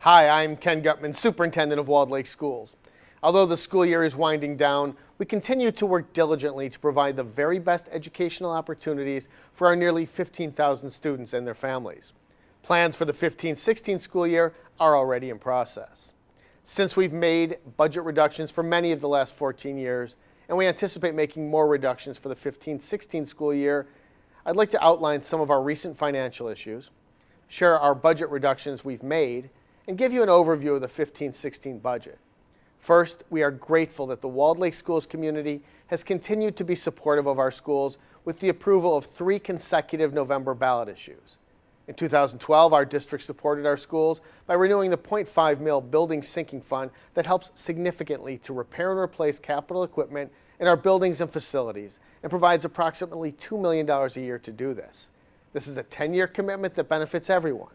Hi, I'm Ken Gutman, Superintendent of Walled Lake Schools. Although the school year is winding down, we continue to work diligently to provide the very best educational opportunities for our nearly 15,000 students and their families. Plans for the 15-16 school year are already in process. Since we've made budget reductions for many of the last 14 years, and we anticipate making more reductions for the 15-16 school year, I'd like to outline some of our recent financial issues, share our budget reductions we've made, and give you an overview of the 15-16 budget. First, we are grateful that the Walled Lake Schools community has continued to be supportive of our schools with the approval of 3 consecutive November ballot issues. In 2012, our district supported our schools by renewing the $0.5 million building sinking fund that helps significantly to repair and replace capital equipment in our buildings and facilities and provides approximately $2 million a year to do this. This is a 10-year commitment that benefits everyone.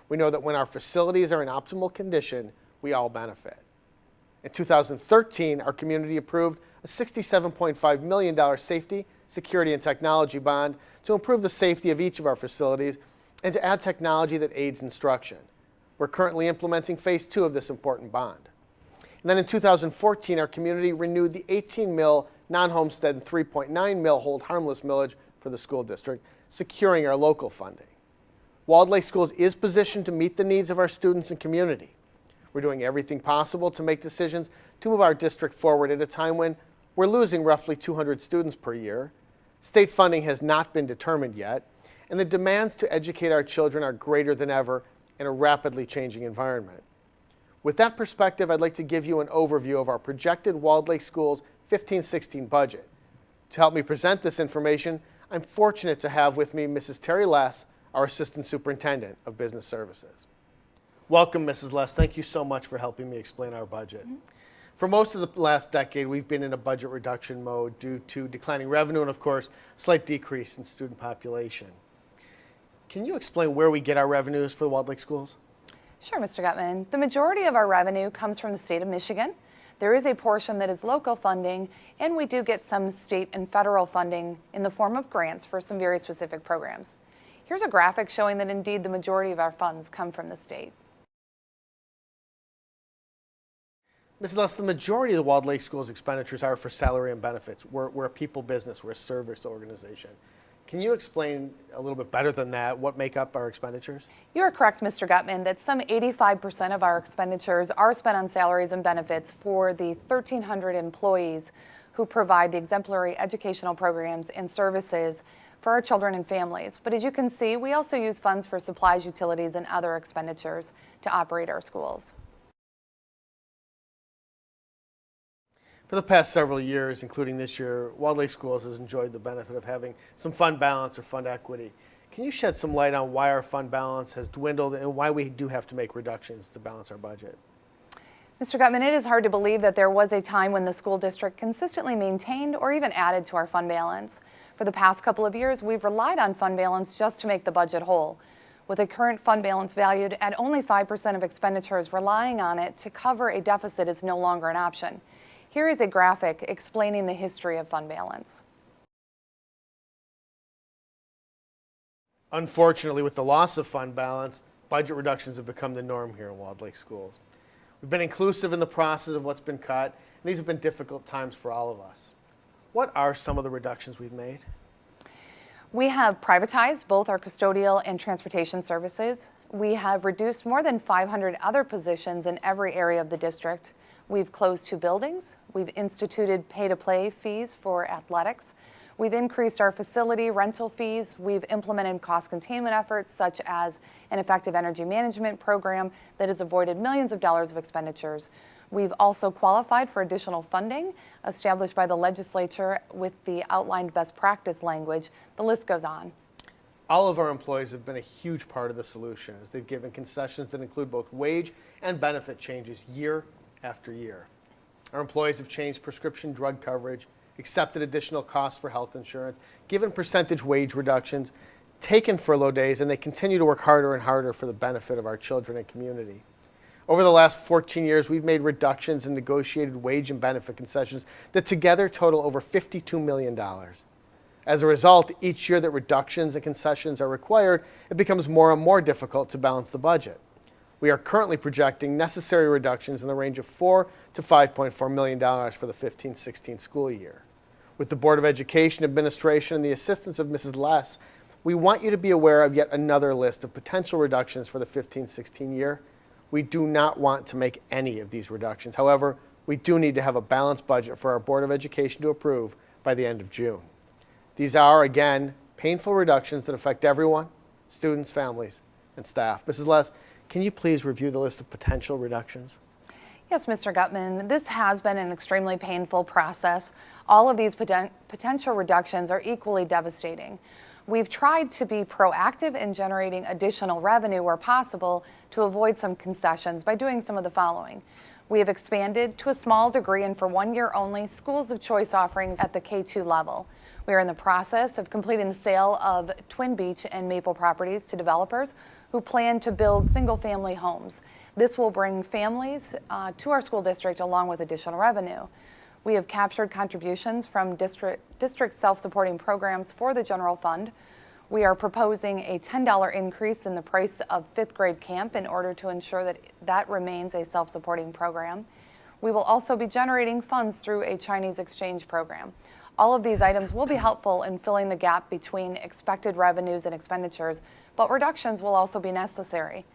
We know that when our facilities are in optimal condition, we all benefit. In 2013, our community approved a $67.5 million safety, security, and technology bond to improve the safety of each of our facilities and to add technology that aids instruction. We're currently implementing phase 2 of this important bond. And then in 2014, our community renewed the $18 million non-homestead and $3.9 million hold harmless millage for the school district, securing our local funding. Walled Lake Schools is positioned to meet the needs of our students and community. We're doing everything possible to make decisions to move our district forward at a time when we're losing roughly 200 students per year. State funding has not been determined yet, and the demands to educate our children are greater than ever in a rapidly changing environment. With that perspective, I'd like to give you an overview of our projected Walled Lake Schools 15-16 budget. To help me present this information, I'm fortunate to have with me Mrs. Terry Less, our Assistant Superintendent of Business Services. Welcome, Mrs. Less. Thank you so much for helping me explain our budget. For most of the last decade, we've been in a budget reduction mode due to declining revenue and, of course, slight decrease in student population. Can you explain where we get our revenues for the Walled Lake Schools? Sure, Mr. Gutman. The majority of our revenue comes from the state of Michigan. There is a portion that is local funding, and we do get some state and federal funding in the form of grants for some very specific programs. Here's a graphic showing that indeed the majority of our funds come from the state. Mrs. Less, the majority of the Walled Lake Schools expenditures are for salary and benefits. We're a people business, we're a service organization. Can you explain a little bit better than that what make up our expenditures? You are correct, Mr. Gutman, that some 85% of our expenditures are spent on salaries and benefits for the 1,300 employees who provide the exemplary educational programs and services for our children and families. But as you can see, we also use funds for supplies, utilities, and other expenditures to operate our schools. For the past several years, including this year, Walled Lake Schools has enjoyed the benefit of having some fund balance or fund equity. Can you shed some light on why our fund balance has dwindled and why we do have to make reductions to balance our budget? Mr. Gutman, it is hard to believe that there was a time when the school district consistently maintained or even added to our fund balance. For the past couple of years, we've relied on fund balance just to make the budget whole. With a current fund balance valued at only 5% of expenditures, relying on it to cover a deficit is no longer an option. Here is a graphic explaining the history of fund balance. Unfortunately, with the loss of fund balance, budget reductions have become the norm here in Walled Lake Schools. We've been inclusive in the process of what's been cut, and these have been difficult times for all of us. What are some of the reductions we've made? We have privatized both our custodial and transportation services. We have reduced more than 500 other positions in every area of the district. We've closed 2 buildings. We've instituted pay-to-play fees for athletics. We've increased our facility rental fees. We've implemented cost containment efforts such as an effective energy management program that has avoided millions of dollars of expenditures. We've also qualified for additional funding established by the legislature with the outlined best practice language. The list goes on. All of our employees have been a huge part of the solution as they've given concessions that include both wage and benefit changes year after year. Our employees have changed prescription drug coverage, accepted additional costs for health insurance, given percentage wage reductions, taken furlough days, and they continue to work harder and harder for the benefit of our children and community. Over the last 14 years, we've made reductions in negotiated wage and benefit concessions that together total over $52 million. As a result, each year that reductions and concessions are required, it becomes more and more difficult to balance the budget. We are currently projecting necessary reductions in the range of $4 to $5.4 million for the 15-16 school year. With the Board of Education Administration and the assistance of Mrs. Less, we want you to be aware of yet another list of potential reductions for the 15-16 year. We do not want to make any of these reductions. However, we do need to have a balanced budget for our Board of Education to approve by the end of June. These are, again, painful reductions that affect everyone, students, families, and staff. Mrs. Less, can you please review the list of potential reductions? Yes, Mr. Gutman, this has been an extremely painful process. All of these potential reductions are equally devastating. We've tried to be proactive in generating additional revenue where possible to avoid some concessions by doing some of the following. We have expanded to a small degree and for 1 year only schools of choice offerings at the K-2 level. We are in the process of completing the sale of Twin Beach and Maple properties to developers who plan to build single-family homes. This will bring families to our school district along with additional revenue. We have captured contributions from district self-supporting programs for the general fund. We are proposing a $10 increase in the price of fifth grade camp in order to ensure that that remains a self-supporting program. We will also be generating funds through a Chinese exchange program. All of these items will be helpful in filling the gap between expected revenues and expenditures, but reductions will also be necessary.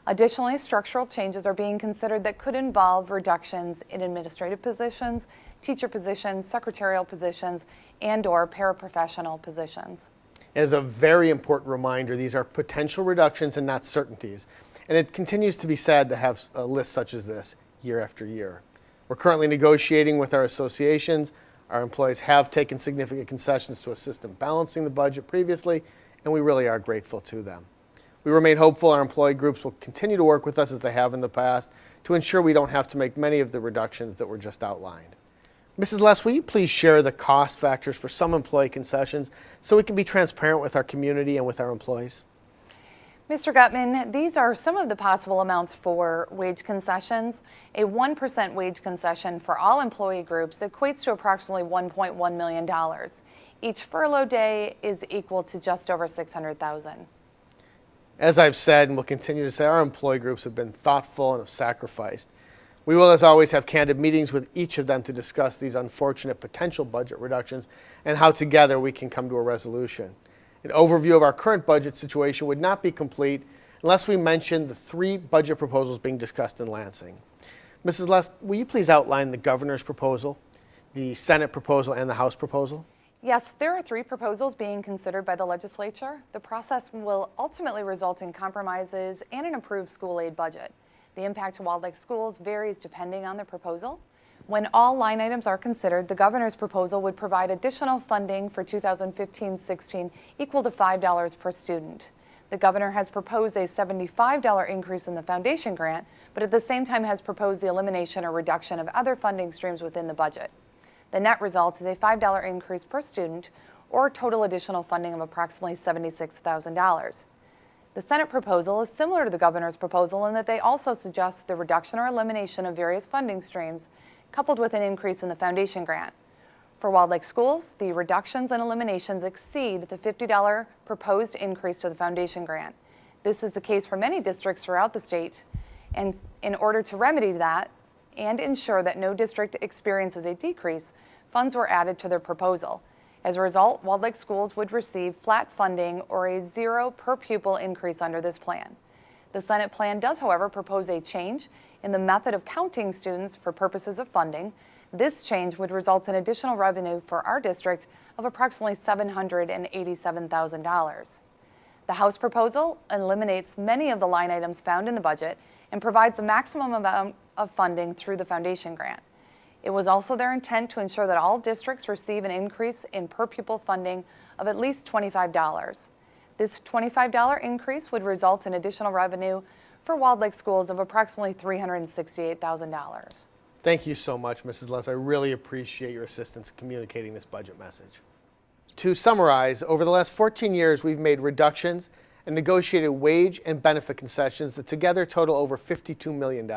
Additionally, structural changes are being considered that could involve reductions in administrative positions, teacher positions, secretarial positions, and/or paraprofessional positions. As a very important reminder, these are potential reductions and not certainties. And it continues to be sad to have a list such as this year after year. We're currently negotiating with our associations. Our employees have taken significant concessions to assist in balancing the budget previously, and we really are grateful to them. We remain hopeful our employee groups will continue to work with us as they have in the past to ensure we don't have to make many of the reductions that were just outlined. Mrs. Less, will you please share the cost factors for some employee concessions so we can be transparent with our community and with our employees? Mr. Gutman, these are some of the possible amounts for wage concessions. A 1% wage concession for all employee groups equates to approximately $1.1 million. Each furlough day is equal to just over $600,000. As I've said and will continue to say, our employee groups have been thoughtful and have sacrificed. We will, as always, have candid meetings with each of them to discuss these unfortunate potential budget reductions and how together we can come to a resolution. An overview of our current budget situation would not be complete unless we mention the 3 budget proposals being discussed in Lansing. Mrs. Less, will you please outline the governor's proposal, the Senate proposal, and the House proposal? Yes, there are 3 proposals being considered by the legislature. The process will ultimately result in compromises and an improved school aid budget. The impact to Walled Lake schools varies depending on the proposal. When all line items are considered, the governor's proposal would provide additional funding for 2015-16 equal to $5 per student. The governor has proposed a $75 increase in the foundation grant, but at the same time has proposed the elimination or reduction of other funding streams within the budget. The net result is a $5 increase per student or total additional funding of approximately $76,000. The Senate proposal is similar to the governor's proposal in that they also suggest the reduction or elimination of various funding streams coupled with an increase in the foundation grant. For Walled Lake schools, the reductions and eliminations exceed the $50 proposed increase to the foundation grant. This is the case for many districts throughout the state, and in order to remedy that and ensure that no district experiences a decrease, funds were added to their proposal. As a result, Walled Lake schools would receive flat funding or a 0 per pupil increase under this plan. The Senate plan does, however, propose a change in the method of counting students for purposes of funding. This change would result in additional revenue for our district of approximately $787,000. The House proposal eliminates many of the line items found in the budget and provides the maximum amount of funding through the foundation grant. It was also their intent to ensure that all districts receive an increase in per pupil funding of at least $25. This $25 increase would result in additional revenue for Walled Lake schools of approximately $368,000. Thank you so much, Mrs. Less. I really appreciate your assistance in communicating this budget message. To summarize, over the last 14 years, we've made reductions and negotiated wage and benefit concessions that together total over $52 million.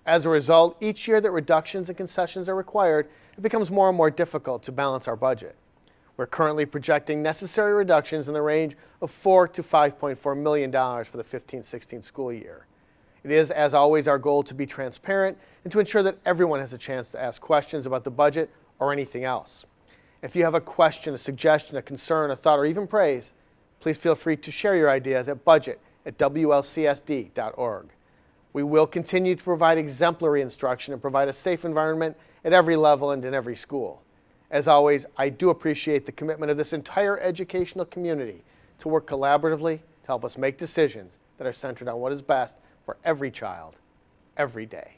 As a result, each year that reductions and concessions are required, it becomes more and more difficult to balance our budget. We're currently projecting necessary reductions in the range of $4 to $5.4 million for the 15-16 school year. It is, as always, our goal to be transparent and to ensure that everyone has a chance to ask questions about the budget or anything else. If you have a question, a suggestion, a concern, a thought, or even praise, please feel free to share your ideas at budget@WLCSD.org. We will continue to provide exemplary instruction and provide a safe environment at every level and in every school. As always, I do appreciate the commitment of this entire educational community to work collaboratively to help us make decisions that are centered on what is best for every child, every day.